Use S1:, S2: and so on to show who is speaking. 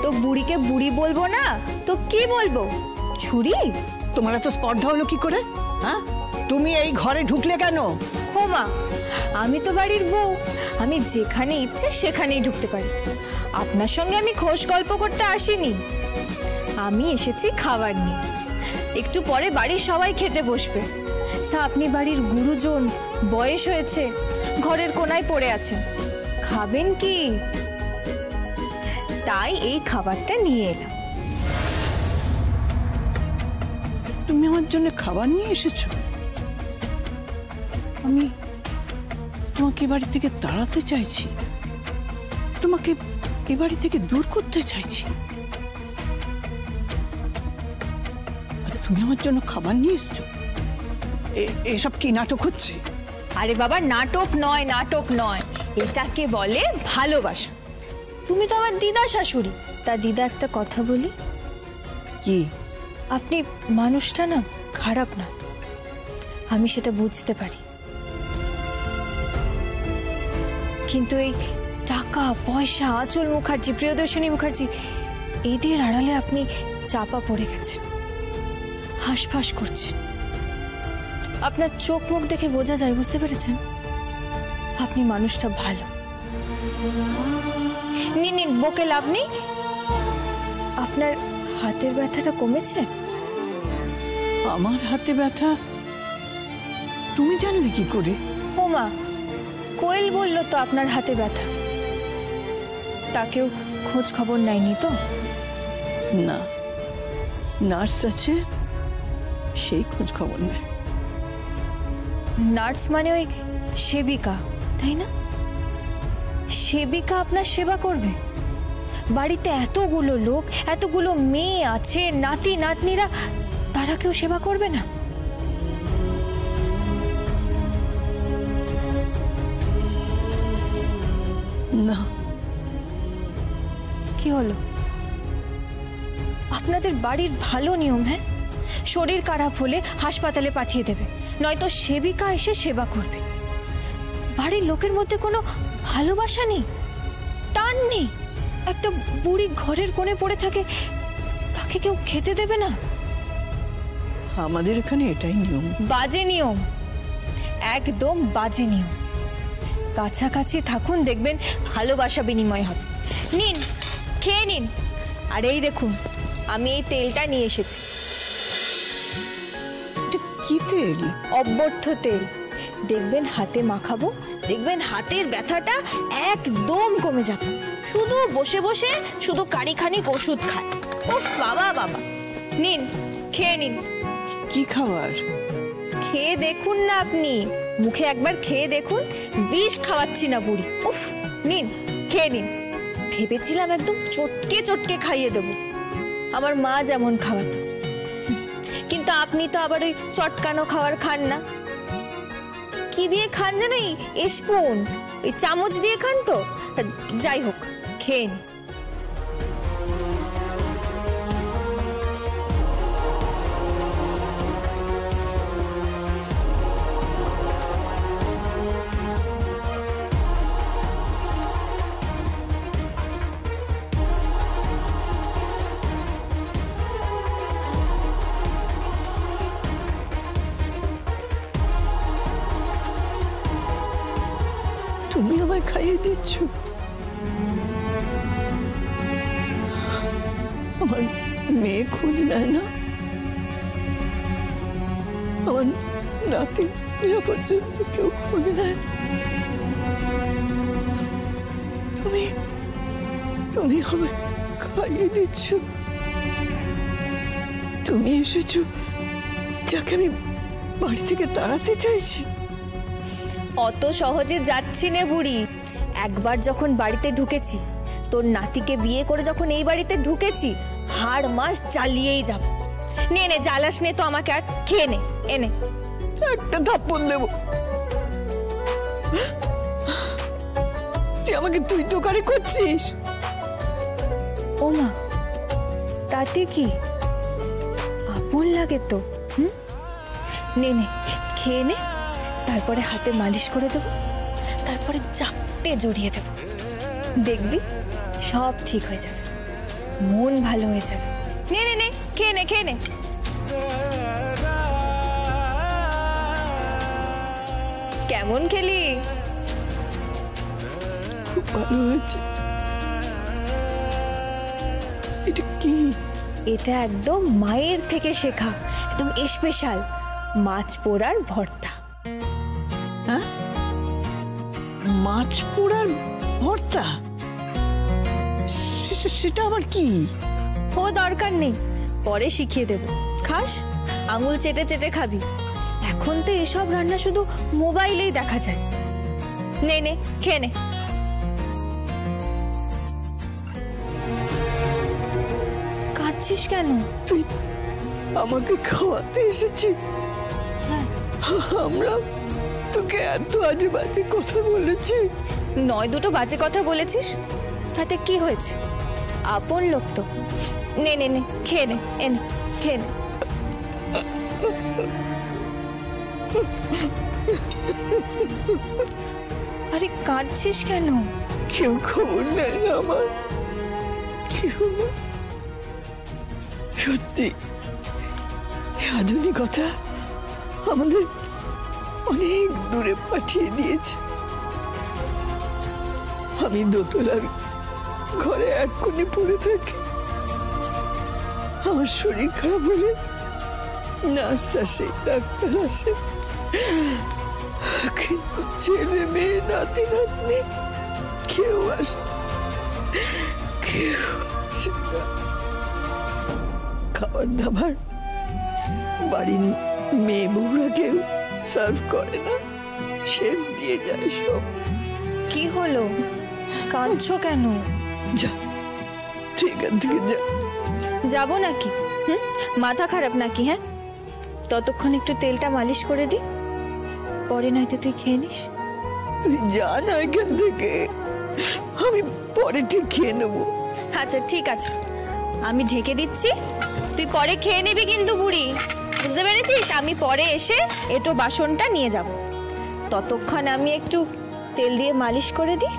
S1: তো বুড়িকে বুড়ি বলবো না তো কি বলবো? ছুরি?
S2: তোমার তো স্পর্ধা হলো কি করে? হ্যাঁ, তুমি এই ঘরে ঢুকলে কেন?
S1: ও মা, আমি তো বাড়ির বউ, আমি যেখানে ইচ্ছে সেখানেই ঢুকতে পারি। আপনার সঙ্গে আমি খোশ গল্প করতে আসিনি, আমি এসেছি খাবার নিয়ে। একটু পরে বাড়ির সবাই খেতে বসবে। তা আপনি বাড়ির গুরুজন, বয়স হয়েছে, ঘরের কোনায় পড়ে আছেন, খাবেন কি? তাই এই খাবারটা নিয়ে এলাম।
S2: তুমি আমার জন্য খাবার নিয়ে এসেছো? আমি তোমাকে বাড়ি থেকে তাড়াতে চাইছি, তোমাকে এ বাড়ি থেকে দূর করতে চাইছি, আর তুমি আমার জন্য খাবার নিয়ে এসছো? এসব কি নাটক হচ্ছে?
S1: আরে বাবা, নাটক নয়, নাটক নয়, এটাকে বলে ভালোবাসা। তুমি তো আমার দিদা শাশুড়ি। তা দিদা, একটা কথা বলি।
S2: কি?
S1: আপনি মানুষটা না খারাপ না, আমি সেটা বুঝতে পারি, কিন্তু এই টাকা পয়সা, আঁচল মুখার্জি, প্রিয়দর্শিনী মুখার্জি, এদের আড়ালে আপনি চাপা পড়ে গেছেন, হাঁসফাঁস করছেন। আপনার চোখ মুখ দেখে বোঝা যায়, বুঝতে পেরেছেন? আপনি মানুষটা ভালো। নিন নিন, বকে লাভ নেই। আপনার হাতের ব্যথাটা কমেছে?
S2: আমার হাতে ব্যথা তুমি জানলে কি করে?
S1: ও মা, কোয়েল বলল তো আপনার হাতে ব্যথা। তাকেও খোঁজ খবর নেয়নি তো?
S2: না, নার্স আছে, সেই খোঁজ খবর নেয়।
S1: নার্স মানে ওই সেবিকা, তাই না? সেবিকা আপনার সেবা করবে? বাড়িতে এতগুলো লোক, এতগুলো মেয়ে আছে, নাতি নাতনিরা, তারা কেউ সেবা করবে না?
S2: না।
S1: কি হলো? আপনাদের বাড়ির ভালো নিয়ম, হ্যাঁ, শরীর খারাপ হলে হাসপাতালে পাঠিয়ে দেবে, নয়তো সেবিকা এসে সেবা করবে। বাড়ির লোকের মধ্যে কোনো ভালোবাসা নেই, টান নেই। একটা বুড়ি ঘরের কোণে পড়ে থাকে, তাকে কেউ খেতে দেবে না?
S2: আমাদের এখানে এটাই নিয়ম।
S1: বাজে নিয়ম, একদম বাজে নিয়ম। কাছাকাছি থাকুন, দেখবেন ভালোবাসা বিনিময় হবে। নিন, খেয়ে নিন। আর এই দেখুন, আমি এই তেলটা নিয়ে এসেছি।
S2: কি তেল?
S1: অব্যর্থ তেল। দেখবেন হাতে মাখাবো, দেখবেন হাতের ব্যথাটা একদম কমে যাবে। শুধু বসে বসে শুধু কারিখানিক ওষুধ খায়। উফ বাবা বাবা। নিন, খেয়ে নিন।
S2: কি খাবার?
S1: খেয়ে দেখুন না আপনি, মুখে একবার খেয়ে দেখুন। বিষ খাওয়াচ্ছি না বুড়ি। উফ, নিন, খেয়ে নিন। ভেবেছিলাম একদম চটকে চটকে খাইয়ে দেবো, আমার মা যেমন খাওয়াতো, কিন্তু আপনি তো আবার ওই চটকানো খাবার খান না। কি দিয়ে খান জানো? এই স্পুন, ওই চামচ দিয়ে খান তো। যাই হোক, খেয়ে নিন।
S2: তুমি আমায় খাইয়ে দিচ্ছ? আমার মেয়ে খোঁজ নেয় না? আমার নাতি পর্যন্ত কেউ খোঁজ নেয় না? তুমি তুমি আমায় খাইয়ে দিচ্ছ? তুমি এসেছো যাকে আমি বাড়ি থেকে তাড়াতে চাইছি।
S1: অত সহজে যাচ্ছি না বুড়ি। একবার যখন বাড়িতে ঢুকেছি, তোর নাতিকে বিয়ে করে যখন এই বাড়িতে ঢুকেছি, হাড় মাস জ্বালিয়েই যাব। নে নে, জ্বালাস নে তো আমাকে, আর খেয়ে নে। এনে
S2: একটা থাপ্পড় দেব। তুই আমাকে তুই দোকানে করছিস?
S1: ও মা, তাতে কি? আপন লাগে তো। নে নে, খেয়ে নে, তারপরে হাতে মালিশ করে দেবো, তারপরে চাপতে জড়িয়ে দেবো। দেখবি সব ঠিক হয়ে যাবে। মন ভালো হয়ে যাবে। নে নে নে, খেয়ে নে খেয়ে নে। কেমন খেলি?
S2: খুব ভালো হয়েছে। এটা কি?
S1: এটা একদম মায়ের থেকে শেখা, একদম স্পেশাল মাছ পোড়ার ভর্তা।
S2: হ্যাঁ, মাছ পোড়ার ভর্তা? সেটা আবার কি?
S1: ও দরকার নেই, পরে শিখিয়ে দেব। খাস? আঙুল চেটে চেটে খাবি। এখন তো এসব রান্না শুধু মোবাইলেই দেখা যায়। নে নে, খেয়ে নে। কাঁদছিস কেন?
S2: তুই আমাকে খাওয়াতে এসেছি, আমরা তোকে এত আজে বাজে কথা বলেছি।
S1: নয় দুটো বাজে কথা বলেছিস, তাতে কি হয়েছে? আপন লোক তো। নে নে নে, খেয়ে নে, এনে খেয়ে নে। আরে কাঁদছিস কেন?
S2: কেউ খবর নেয় না আমার, কেউ না। সত্যি আধুনিকতা আমাদের অনেক দূরে পাঠিয়ে দিয়েছে। আমি দোতলার ঘরে এক কোণে পড়ে থাকি। আমার শরীর খারাপ হলে নার্স আসে, ডাক্তার আসে, কিন্তু ছেলে মেয়ে নাতি নাতনি কেউ আসে, কেউ আসে না। খাবার দাবার বাড়ির মেয়ে বউরা কেউ সার্ভ করে না, শেফ দিয়ে যায় সব।
S1: কি হলো? কাঁদছো কেন?
S2: যা, তুই এখান থেকে যা।
S1: যাবো নাকি? মাথা খারাপ নাকি? হ্যাঁ, ততক্ষণ একটু তেলটা মালিশ করে দি, পরে নয়তো তুই খেয়ে নিস।
S2: তুই যা না এখান থেকে, আমি পরে ঠিক খেয়ে নেবো।
S1: আচ্ছা ঠিক আছে, আমি ঢেকে দিচ্ছি, তুই পরে খেয়ে নিবি কিন্তু বুড়ি, বুঝতে পেরেছিস? আমি পরে এসে এটো বাসনটা নিয়ে যাব, ততক্ষণ আমি একটু তেল দিয়ে মালিশ করে দিই।